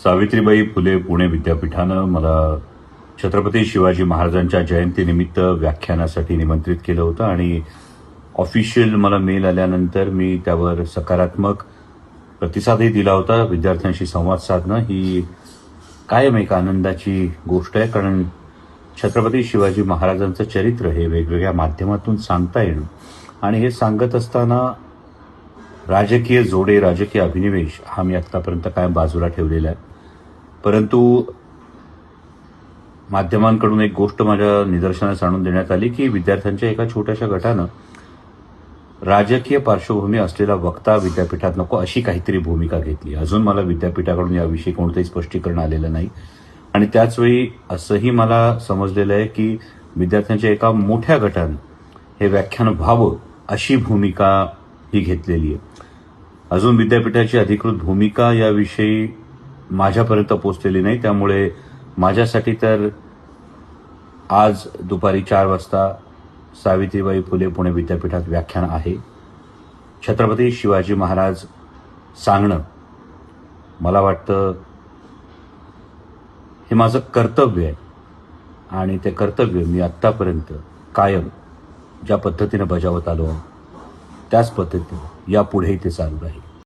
सावित्रीबाई फुले पुणे विद्यापीठानं मला छत्रपती शिवाजी महाराजांच्या जयंतीनिमित्त व्याख्यानासाठी निमंत्रित केलं होतं आणि ऑफिशियल मला मेल आल्यानंतर मी त्यावर सकारात्मक प्रतिसादही दिला होता. विद्यार्थ्यांशी संवाद साधणं ही कायम एक आनंदाची गोष्ट आहे, कारण छत्रपती शिवाजी महाराजांचं चरित्र हे वेगवेगळ्या माध्यमातून सांगता येणं आणि हे सांगत असताना राजकीय जोडे, राजकीय अभिनिवेश हा मी आत्तापर्यंत कायम बाजूला ठेवलेला आहे. परंतु माध्यमांकडून एक गोष्ट माझ्या निदर्शनास आणून देण्यात आली की विद्यार्थ्यांच्या एका छोट्याशा गटानं राजकीय पार्श्वभूमी असलेला वक्ता विद्यापीठात नको अशी काहीतरी भूमिका घेतली. अजून मला विद्यापीठाकडून याविषयी कोणतंही स्पष्टीकरण आलेलं नाही आणि त्याचवेळी असंही मला समजलेलं आहे की विद्यार्थ्यांच्या एका मोठ्या गटानं हे व्याख्यान व्हावं अशी भूमिका ही घेतलेली आहे. अजून विद्यापीठाची अधिकृत भूमिका याविषयी माझ्यापर्यंत पोहोचलेली नाही. त्यामुळे माझ्यासाठी तर आज दुपारी 4 वाजता सावित्रीबाई फुले पुणे विद्यापीठात व्याख्यान आहे. छत्रपती शिवाजी महाराज सांगणं मला वाटतं हे माझं कर्तव्य आहे आणि ते कर्तव्य मी आत्तापर्यंत कायम ज्या पद्धतीनं बजावत आलो त्याच पद्धतीनं यापुढेही ते चालू राहील.